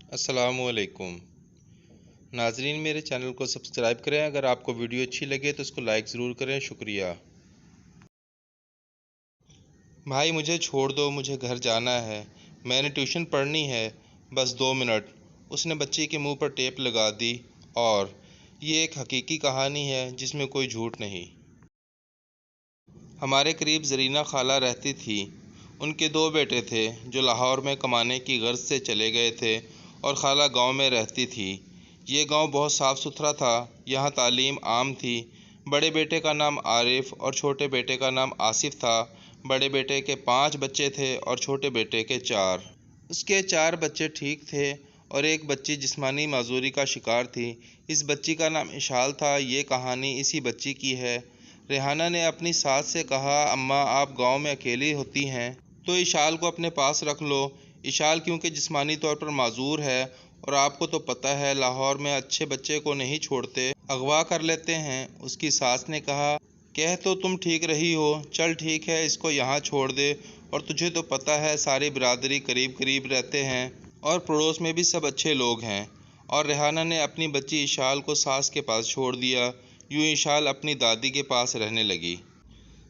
السلام علیکم ناظرین، میرے چینل کو سبسکرائب کریں۔ اگر آپ کو ویڈیو اچھی لگے تو اس کو لائک ضرور کریں، شکریہ۔ بھائی مجھے چھوڑ دو، مجھے گھر جانا ہے، میں نے ٹیوشن پڑھنی ہے، بس 2 منٹ۔ اس نے بچی کے منہ پر ٹیپ لگا دی۔ اور یہ ایک حقیقی کہانی ہے جس میں کوئی جھوٹ نہیں۔ ہمارے قریب زرینہ خالہ رہتی تھی۔ ان کے 2 بیٹے تھے جو لاہور میں کمانے کی غرض سے چلے گئے تھے، اور خالہ گاؤں میں رہتی تھی۔ یہ گاؤں بہت صاف ستھرا تھا، یہاں تعلیم عام تھی۔ بڑے بیٹے کا نام عارف اور چھوٹے بیٹے کا نام آصف تھا۔ بڑے بیٹے کے 5 بچے تھے اور چھوٹے بیٹے کے 4۔ اس کے 4 بچے ٹھیک تھے اور ایک بچی جسمانی معذوری کا شکار تھی۔ اس بچی کا نام اشال تھا۔ یہ کہانی اسی بچی کی ہے۔ ریحانہ نے اپنی ساس سے کہا، اماں آپ گاؤں میں اکیلی ہوتی ہیں تو اشال کو اپنے پاس رکھ لو۔ اشال کیونکہ جسمانی طور پر معذور ہے، اور آپ کو تو پتہ ہے لاہور میں اچھے بچے کو نہیں چھوڑتے، اغوا کر لیتے ہیں۔ اس کی ساس نے کہا، کہہ تو تم ٹھیک رہی ہو، چل ٹھیک ہے اس کو یہاں چھوڑ دے، اور تجھے تو پتہ ہے ساری برادری قریب قریب رہتے ہیں اور پڑوس میں بھی سب اچھے لوگ ہیں۔ اور ریحانہ نے اپنی بچی اشال کو ساس کے پاس چھوڑ دیا۔ یوں اشال اپنی دادی کے پاس رہنے لگی۔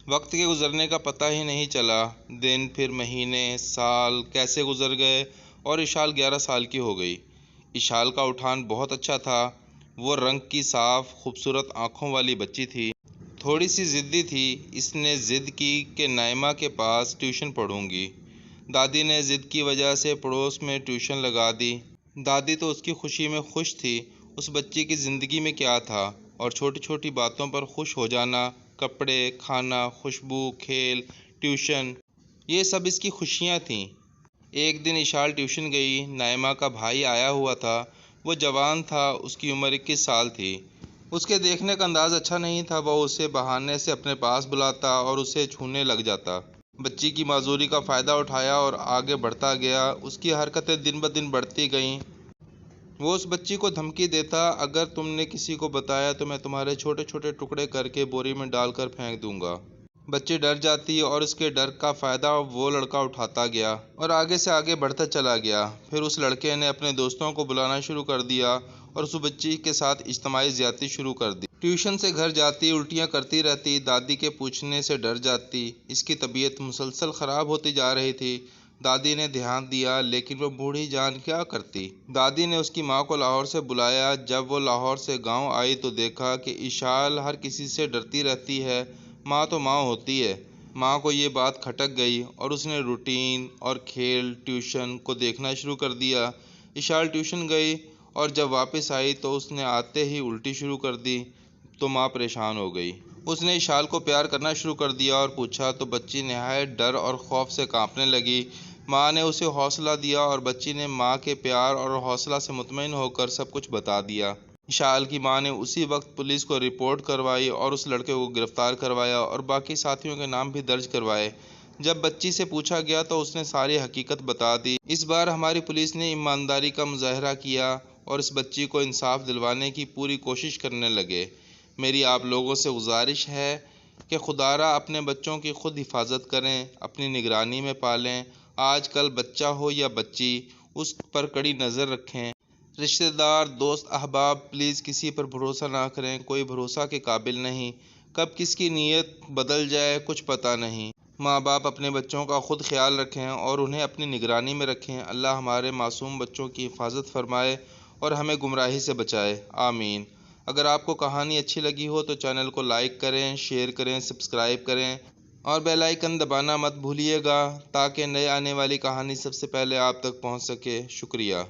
وقت کے گزرنے کا پتہ ہی نہیں چلا۔ دن پھر مہینے سال کیسے گزر گئے اور اشال 11 سال کی ہو گئی۔ اشال کا اٹھان بہت اچھا تھا۔ وہ رنگ کی صاف خوبصورت آنکھوں والی بچی تھی۔ تھوڑی سی ضدی تھی۔ اس نے ضد کی کہ نائمہ کے پاس ٹیوشن پڑھوں گی۔ دادی نے ضد کی وجہ سے پڑوس میں ٹیوشن لگا دی۔ دادی تو اس کی خوشی میں خوش تھی۔ اس بچی کی زندگی میں کیا تھا، اور چھوٹی چھوٹی باتوں پر خوش ہو جانا، کپڑے، کھانا، خوشبو، کھیل، ٹیوشن، یہ سب اس کی خوشیاں تھیں۔ ایک دن اشال ٹیوشن گئی۔ نائمہ کا بھائی آیا ہوا تھا۔ وہ جوان تھا، اس کی عمر 21 سال تھی۔ اس کے دیکھنے کا انداز اچھا نہیں تھا۔ وہ اسے بہانے سے اپنے پاس بلاتا اور اسے چھونے لگ جاتا۔ بچی کی معذوری کا فائدہ اٹھایا اور آگے بڑھتا گیا۔ اس کی حرکتیں دن بدن بڑھتی گئیں۔ وہ اس بچی کو دھمکی دیتا، اگر تم نے کسی کو بتایا تو میں تمہارے چھوٹے چھوٹے ٹکڑے کر کے بوری میں ڈال کر پھینک دوں گا۔ بچی ڈر جاتی اور اس کے ڈر کا فائدہ وہ لڑکا اٹھاتا گیا اور آگے سے آگے بڑھتا چلا گیا۔ پھر اس لڑکے نے اپنے دوستوں کو بلانا شروع کر دیا اور اس بچی کے ساتھ اجتماعی زیادتی شروع کر دی۔ ٹیوشن سے گھر جاتی الٹیاں کرتی رہتی، دادی کے پوچھنے سے ڈر جاتی۔ اس کی طبیعت مسلسل خراب ہوتی جا رہی تھی۔ دادی نے دھیان دیا، لیکن وہ بوڑھی جان کیا کرتی۔ دادی نے اس کی ماں کو لاہور سے بلایا۔ جب وہ لاہور سے گاؤں آئی تو دیکھا کہ اشال ہر کسی سے ڈرتی رہتی ہے۔ ماں تو ماں ہوتی ہے۔ ماں کو یہ بات کھٹک گئی اور اس نے روٹین اور کھیل ٹیوشن کو دیکھنا شروع کر دیا۔ اشال ٹیوشن گئی اور جب واپس آئی تو اس نے آتے ہی الٹی شروع کر دی تو ماں پریشان ہو گئی۔ اس نے اشال کو پیار کرنا شروع کر دیا اور پوچھا تو بچی نہایت ڈر اور خوف سے کانپنے لگی۔ ماں نے اسے حوصلہ دیا اور بچی نے ماں کے پیار اور حوصلہ سے مطمئن ہو کر سب کچھ بتا دیا۔ اشال کی ماں نے اسی وقت پولیس کو رپورٹ کروائی اور اس لڑکے کو گرفتار کروایا اور باقی ساتھیوں کے نام بھی درج کروائے۔ جب بچی سے پوچھا گیا تو اس نے ساری حقیقت بتا دی۔ اس بار ہماری پولیس نے ایمانداری کا مظاہرہ کیا اور اس بچی کو انصاف دلوانے کی پوری کوشش کرنے لگے۔ میری آپ لوگوں سے گزارش ہے کہ خدا را اپنے بچوں کی خود حفاظت کریں، اپنی نگرانی میں پالیں۔ آج کل بچہ ہو یا بچی، اس پر کڑی نظر رکھیں۔ رشتہ دار، دوست، احباب، پلیز کسی پر بھروسہ نہ کریں، کوئی بھروسہ کے قابل نہیں۔ کب کس کی نیت بدل جائے کچھ پتہ نہیں۔ ماں باپ اپنے بچوں کا خود خیال رکھیں اور انہیں اپنی نگرانی میں رکھیں۔ اللہ ہمارے معصوم بچوں کی حفاظت فرمائے اور ہمیں گمراہی سے بچائے، آمین۔ اگر آپ کو کہانی اچھی لگی ہو تو چینل کو لائک کریں، شیئر کریں، سبسکرائب کریں اور بیل آئیکن دبانا مت بھولیے گا تاکہ نئے آنے والی کہانی سب سے پہلے آپ تک پہنچ سکے۔ شکریہ۔